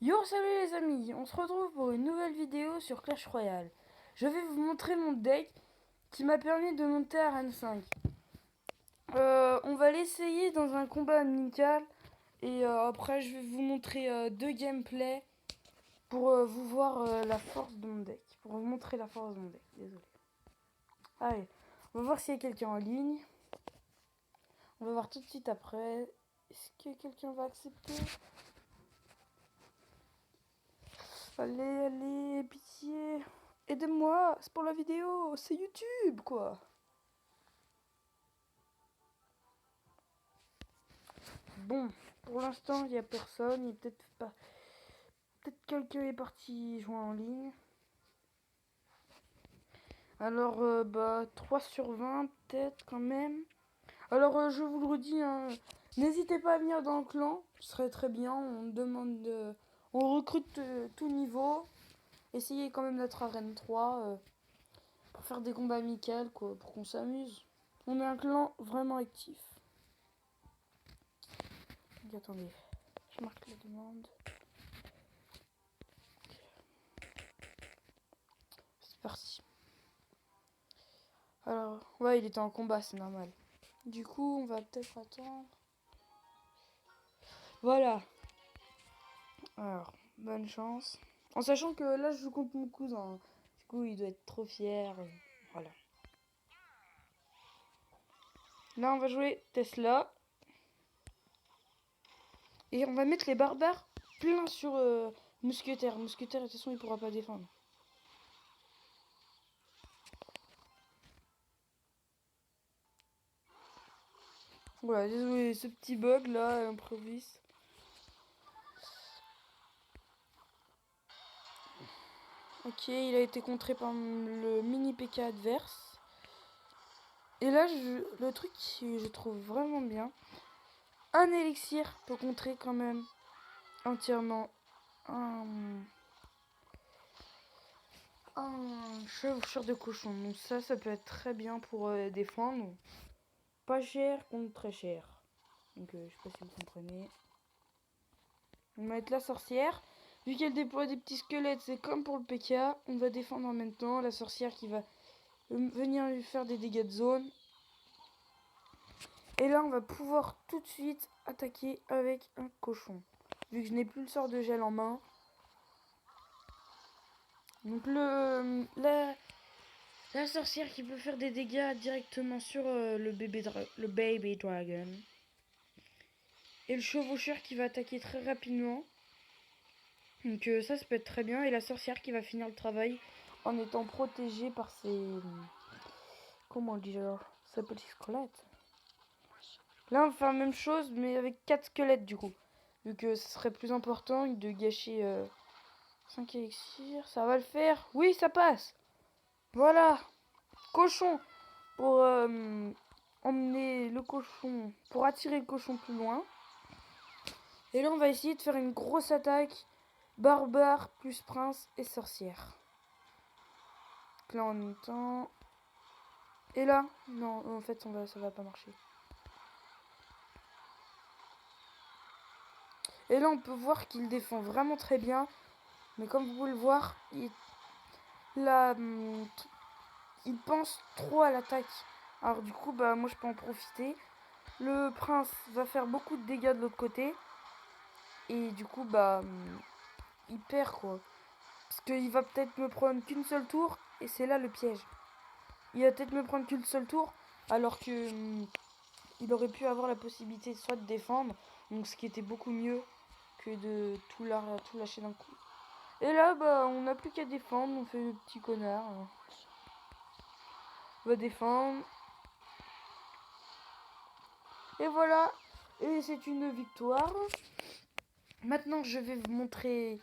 Yo, salut les amis, on se retrouve pour une nouvelle vidéo sur Clash Royale. Je vais vous montrer mon deck qui m'a permis de monter à Rang 5. On va l'essayer dans un combat amical et après je vais vous montrer deux gameplays pour vous voir la force de mon deck. Pour vous montrer la force de mon deck, désolé. Allez, on va voir s'il y a quelqu'un en ligne. On va voir tout de suite après. Est-ce que quelqu'un va accepter? Allez, allez, pitié. Aidez-moi, c'est pour la vidéo, c'est YouTube, quoi. Bon, pour l'instant, il n'y a personne. Il est peut-être pas. Peut-être quelqu'un est parti jouer en ligne. Alors, 3 sur 20, peut-être quand même. Alors, je vous le redis, hein, n'hésitez pas à venir dans le clan. Ce serait très bien. On demande. On recrute tout niveau. Essayez quand même d'être à Rennes 3 pour faire des combats amicaux, quoi, pour qu'on s'amuse. On est un clan vraiment actif. Donc, attendez, je marque la demande. C'est parti. Alors, ouais, il était en combat, c'est normal. Du coup, on va peut-être attendre. Voilà. Alors, bonne chance. En sachant que là, je joue contre mon cousin. Du coup, il doit être trop fier. Voilà. Là, on va jouer Tesla. Et on va mettre les barbares plein sur Mousquetaire. Mousquetaire, de toute façon, il pourra pas défendre. Voilà, désolé, ce petit bug là, improvise. Ok, il a été contré par le mini PK adverse. Et là, le truc que je trouve vraiment bien, un élixir peut contrer quand même entièrement un chevaucheur de cochon. Donc ça peut être très bien pour défendre. Pas cher contre très cher. Donc je sais pas si vous comprenez. On va mettre la sorcière. Vu qu'elle déploie des petits squelettes, c'est comme pour le PK. On va défendre en même temps. La sorcière qui va venir lui faire des dégâts de zone. Et là, on va pouvoir tout de suite attaquer avec un cochon. Vu que je n'ai plus le sort de gel en main. Donc la sorcière qui peut faire des dégâts directement sur le baby dragon. Et le chevaucheur qui va attaquer très rapidement. Donc ça peut être très bien. Et la sorcière qui va finir le travail en étant protégée par ses... Comment on dit alors? Ça s'appelle ses squelettes. Là on va faire la même chose mais avec 4 squelettes du coup. Vu que ce serait plus important de gâcher 5 élixirs. Ça va le faire. Oui, ça passe. Voilà. Cochon. Pour emmener le cochon. Pour attirer le cochon plus loin. Et là, on va essayer de faire une grosse attaque. Barbare, plus prince et sorcière. Donc là, en même temps. Et là, non, en fait, ça va pas marcher. Et là, on peut voir qu'il défend vraiment très bien. Mais comme vous pouvez le voir, il pense trop à l'attaque. Alors du coup, moi, je peux en profiter. Le prince va faire beaucoup de dégâts de l'autre côté. Et du coup, il perd, quoi. Parce qu'il va peut-être me prendre qu'une seule tour. Et c'est là le piège. Il va peut-être me prendre qu'une seule tour. Alors que il aurait pu avoir la possibilité soit de défendre. Donc ce qui était beaucoup mieux que de tout lâcher d'un coup. Et là, on n'a plus qu'à défendre. On fait le petit connard. On va défendre. Et voilà. Et c'est une victoire. Maintenant, je vais vous montrer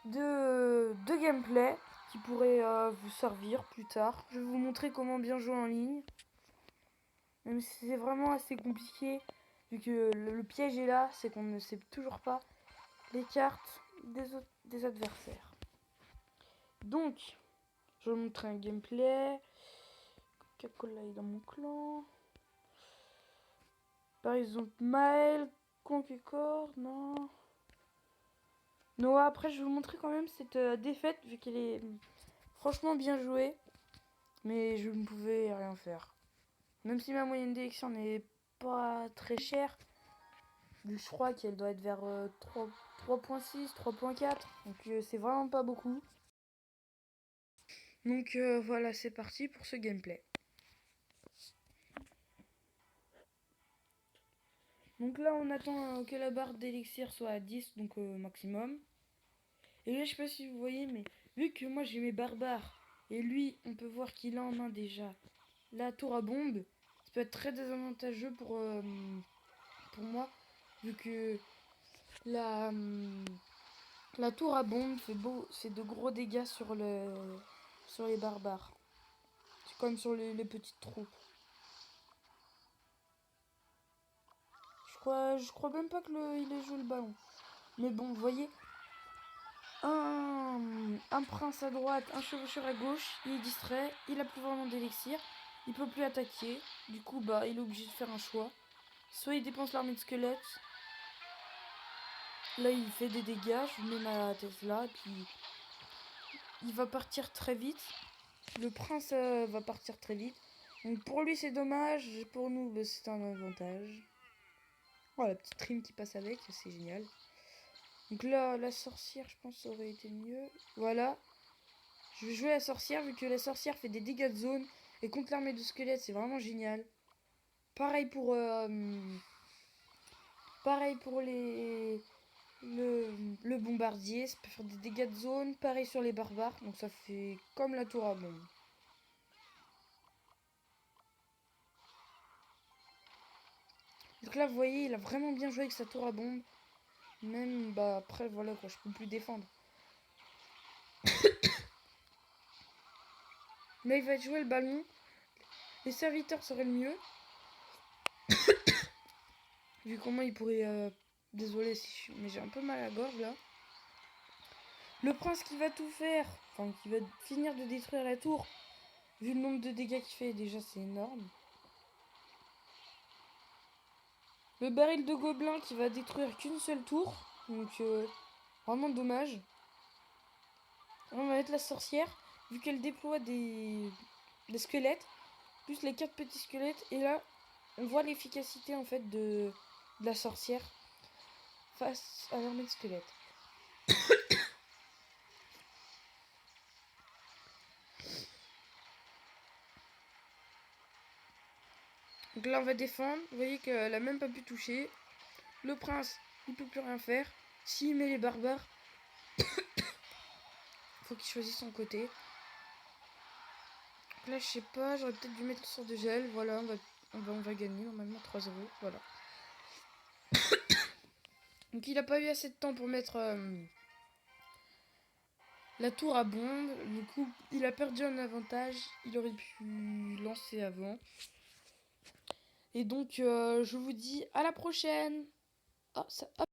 deux gameplays qui pourraient vous servir plus tard. Je vais vous montrer comment bien jouer en ligne. Même si c'est vraiment assez compliqué. Vu que le piège est là, c'est qu'on ne sait toujours pas les cartes des adversaires. Donc, je vais vous montrer un gameplay. Coca-Cola est dans mon clan. Par exemple, Maël, Conquicor, non. Noah, après, je vais vous montrer quand même cette défaite, vu qu'elle est franchement bien jouée. Mais je ne pouvais rien faire. Même si ma moyenne d'élection n'est pas très chère, je crois qu'elle doit être vers 3.6, 3.4. Donc c'est vraiment pas beaucoup. Donc voilà, c'est parti pour ce gameplay. Donc là, on attend que la barre d'élixir soit à 10, donc maximum. Et là, je sais pas si vous voyez, mais vu que moi j'ai mes barbares, et lui, on peut voir qu'il a en main déjà la tour à bombe, ça peut être très désavantageux pour moi, vu que la, la tour à bombe fait de gros dégâts sur les barbares. C'est comme sur les petites troupes. Je crois même pas il ait joué le ballon. Mais bon, vous voyez, un prince à droite, un chevaucheur à gauche, il est distrait, il a plus vraiment d'élixir, il peut plus attaquer. Du coup, bah, il est obligé de faire un choix. Soit il dépense l'armée de squelettes. Là, il fait des dégâts, je mets ma tête là, et puis il va partir très vite. Le prince va partir très vite. Donc pour lui, c'est dommage, pour nous, bah, c'est un avantage. Voilà, la petite rime qui passe avec, c'est génial. Donc là, la sorcière, je pense, ça aurait été mieux. Voilà. Je vais jouer la sorcière, vu que la sorcière fait des dégâts de zone. Et contre l'armée de squelettes, c'est vraiment génial. Pareil pour, pareil pour le bombardier, ça peut faire des dégâts de zone. Pareil sur les barbares, donc ça fait comme la tour à bombe. Donc là, vous voyez, il a vraiment bien joué avec sa tour à bombe. Même, bah après, voilà quoi, je peux plus défendre. Mais il va jouer le ballon. Les serviteurs seraient le mieux. Vu comment il pourrait... Désolé, mais j'ai un peu mal à la gorge là. Le prince qui va tout faire, enfin qui va finir de détruire la tour. Vu le nombre de dégâts qu'il fait, déjà c'est énorme. Le baril de gobelin qui va détruire qu'une seule tour. Donc vraiment dommage. On va mettre la sorcière, vu qu'elle déploie des squelettes. Plus les 4 petits squelettes. Et là, on voit l'efficacité en fait de la sorcière face à l'armée de squelettes. Donc là on va défendre. Vous voyez qu'elle a même pas pu toucher. Le prince, il peut plus rien faire. S'il met les barbares, faut qu'il choisisse son côté. Donc là je sais pas, j'aurais peut-être dû mettre le sort de gel. Voilà, on va gagner normalement 3-0. Voilà. Donc il a pas eu assez de temps pour mettre la tour à bombe. Du coup, il a perdu un avantage. Il aurait pu lancer avant. Et donc, je vous dis à la prochaine. Oh, ça, hop.